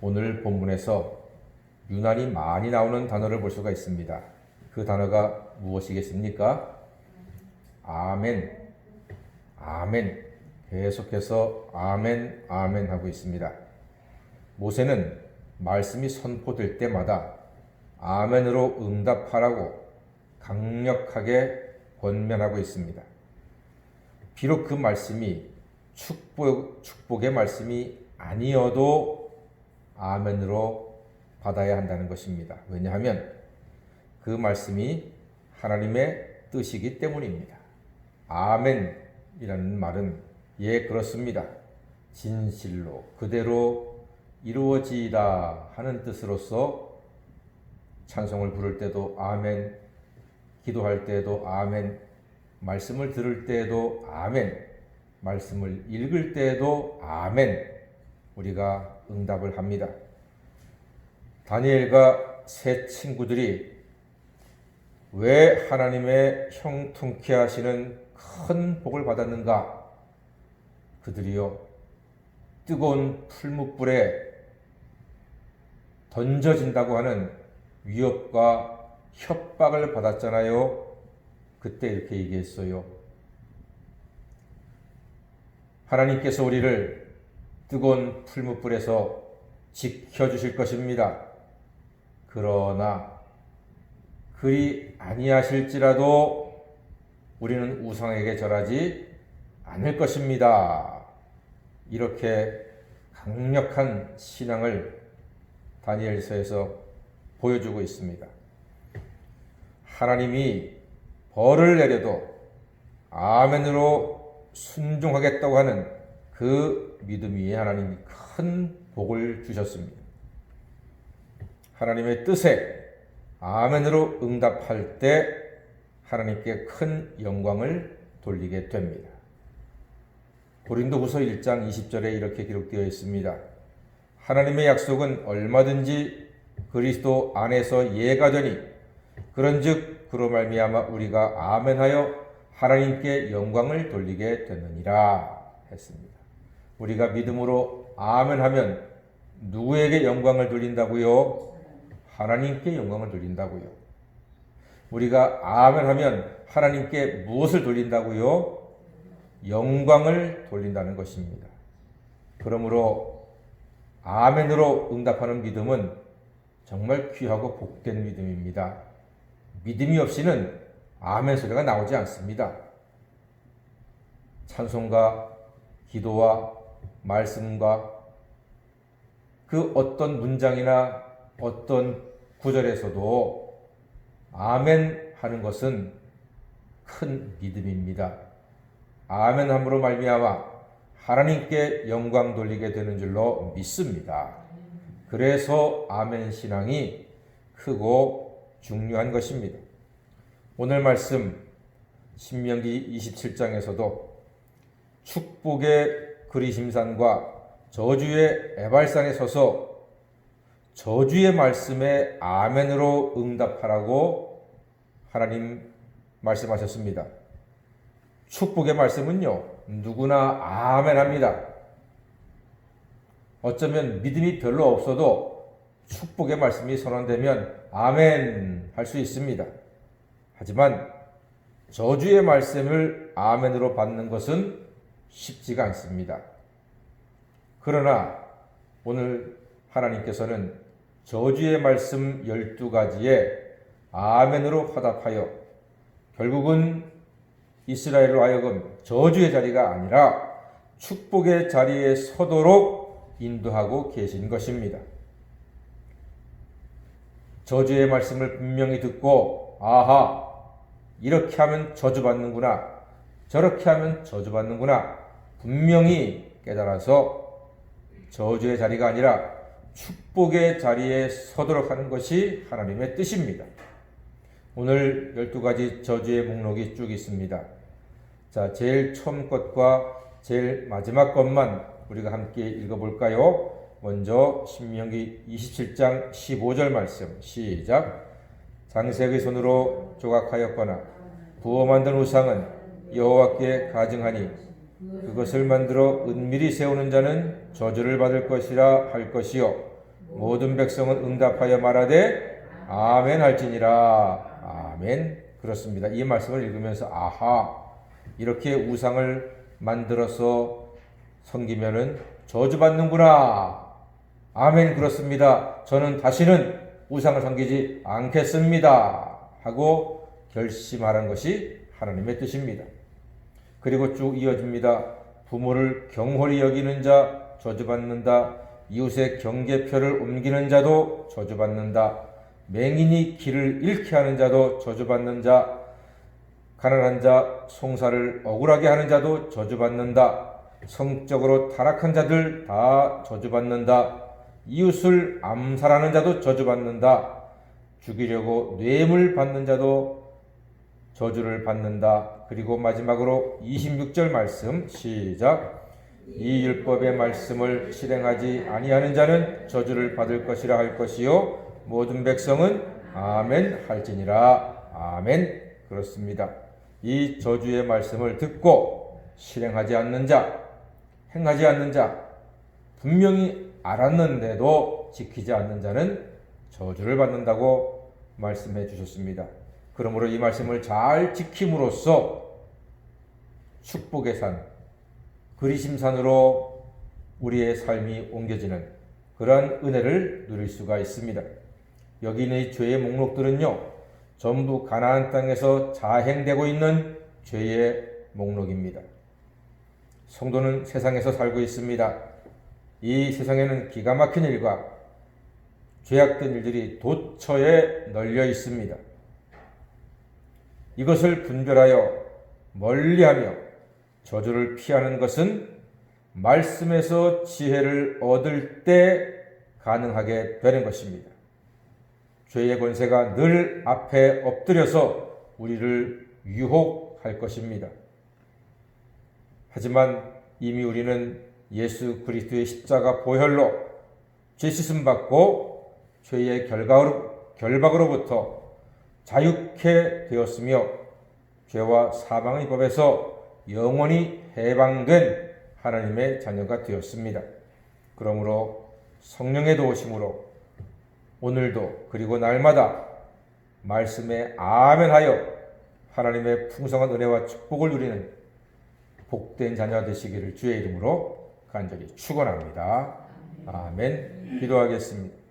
오늘 본문에서 유난히 많이 나오는 단어를 볼 수가 있습니다. 그 단어가 무엇이겠습니까? 아멘. 아멘. 계속해서 아멘, 아멘 하고 있습니다. 모세는 말씀이 선포될 때마다 아멘으로 응답하라고 강력하게 권면하고 있습니다. 비록 그 말씀이 축복의 말씀이 아니어도 아멘으로 받아야 한다는 것입니다. 왜냐하면 그 말씀이 하나님의 뜻이기 때문입니다. 아멘이라는 말은 예 그렇습니다. 진실로 그대로 이루어지이다 하는 뜻으로서 찬송을 부를 때도 아멘, 기도할 때도 아멘, 말씀을 들을 때도 아멘, 말씀을 읽을 때도 아멘, 우리가 응답을 합니다. 다니엘과 세 친구들이 왜 하나님의 형통케 하시는 큰 복을 받았는가? 그들이요, 뜨거운 풀무불에 던져진다고 하는 위협과 협박을 받았잖아요. 그때 이렇게 얘기했어요. 하나님께서 우리를 뜨거운 풀무불에서 지켜주실 것입니다. 그러나 그리 아니하실지라도 우리는 우상에게 절하지 않을 것입니다. 이렇게 강력한 신앙을 다니엘서에서 보여주고 있습니다. 하나님이 벌을 내려도 아멘으로 순종하겠다고 하는 그 믿음 위에 하나님이 큰 복을 주셨습니다. 하나님의 뜻에 아멘으로 응답할 때 하나님께 큰 영광을 돌리게 됩니다. 고린도후서 1장 20절에 이렇게 기록되어 있습니다. 하나님의 약속은 얼마든지 그리스도 안에서 예가 되니 그런즉 그로 말미암아 우리가 아멘하여 하나님께 영광을 돌리게 되느니라 했습니다. 우리가 믿음으로 아멘하면 누구에게 영광을 돌린다고요? 하나님께 영광을 돌린다고요. 우리가 아멘하면 하나님께 무엇을 돌린다고요? 영광을 돌린다는 것입니다. 그러므로 아멘으로 응답하는 믿음은 정말 귀하고 복된 믿음입니다. 믿음이 없이는 아멘 소리가 나오지 않습니다. 찬송과 기도와 말씀과 그 어떤 문장이나 어떤 구절에서도 아멘 하는 것은 큰 믿음입니다. 아멘 함으로 말미암아 하나님께 영광 돌리게 되는 줄로 믿습니다. 그래서 아멘 신앙이 크고 중요한 것입니다. 오늘 말씀 신명기 27장에서도 축복의 그리심산과 저주의 에발산에 서서 저주의 말씀에 아멘으로 응답하라고 하나님 말씀하셨습니다. 축복의 말씀은요, 누구나 아멘 합니다. 어쩌면 믿음이 별로 없어도 축복의 말씀이 선언되면 아멘 할 수 있습니다. 하지만 저주의 말씀을 아멘으로 받는 것은 쉽지가 않습니다. 그러나 오늘 하나님께서는 저주의 말씀 12가지에 아멘으로 화답하여 결국은 이스라엘로 하여금 저주의 자리가 아니라 축복의 자리에 서도록 인도하고 계신 것입니다. 저주의 말씀을 분명히 듣고 아하, 이렇게 하면 저주받는구나, 저렇게 하면 저주받는구나 분명히 깨달아서 저주의 자리가 아니라 축복의 자리에 서도록 하는 것이 하나님의 뜻입니다. 오늘 12가지 저주의 목록이 쭉 있습니다. 자, 제일 처음 것과 제일 마지막 것만 우리가 함께 읽어볼까요? 먼저 신명기 27장 15절 말씀 시작. 장색의 손으로 조각하였거나 부어 만든 우상은 여호와께 가증하니 그것을 만들어 은밀히 세우는 자는 저주를 받을 것이라 할 것이요 모든 백성은 응답하여 말하되 아멘 할지니라. 아멘. 그렇습니다. 이 말씀을 읽으면서 아하, 이렇게 우상을 만들어서 섬기면은 저주받는구나. 아멘. 그렇습니다. 저는 다시는 우상을 섬기지 않겠습니다 하고 결심하라는 것이 하나님의 뜻입니다. 그리고 쭉 이어집니다. 부모를 경홀히 여기는 자 저주받는다. 이웃의 경계표를 옮기는 자도 저주받는다. 맹인이 길을 잃게 하는 자도 저주받는 자, 가난한 자, 송사를 억울하게 하는 자도 저주받는다. 성적으로 타락한 자들 다 저주받는다. 이웃을 암살하는 자도 저주받는다. 죽이려고 뇌물 받는 자도 저주를 받는다. 그리고 마지막으로 26절 말씀 시작. 이 율법의 말씀을 실행하지 아니하는 자는 저주를 받을 것이라 할 것이요 모든 백성은 아멘 할지니라. 아멘. 그렇습니다. 이 저주의 말씀을 듣고 실행하지 않는 자, 행하지 않는 자, 분명히 알았는데도 지키지 않는 자는 저주를 받는다고 말씀해 주셨습니다. 그러므로 이 말씀을 잘 지킴으로써 축복의 산, 그리심산으로 우리의 삶이 옮겨지는 그러한 은혜를 누릴 수가 있습니다. 여기 있는 죄의 목록들은요, 전부 가나안 땅에서 자행되고 있는 죄의 목록입니다. 성도는 세상에서 살고 있습니다. 이 세상에는 기가 막힌 일과 죄악된 일들이 도처에 널려 있습니다. 이것을 분별하여 멀리하며 저주를 피하는 것은 말씀에서 지혜를 얻을 때 가능하게 되는 것입니다. 죄의 권세가 늘 앞에 엎드려서 우리를 유혹할 것입니다. 하지만 이미 우리는 예수 그리스도의 십자가 보혈로 죄 씻음 받고 죄의 결박으로부터 자유케 되었으며 죄와 사망의 법에서 영원히 해방된 하나님의 자녀가 되었습니다. 그러므로 성령의 도우심으로 오늘도 그리고 날마다 말씀에 아멘하여 하나님의 풍성한 은혜와 축복을 누리는 복된 자녀 되시기를 주의 이름으로 간절히 축원합니다. 아멘. 기도하겠습니다.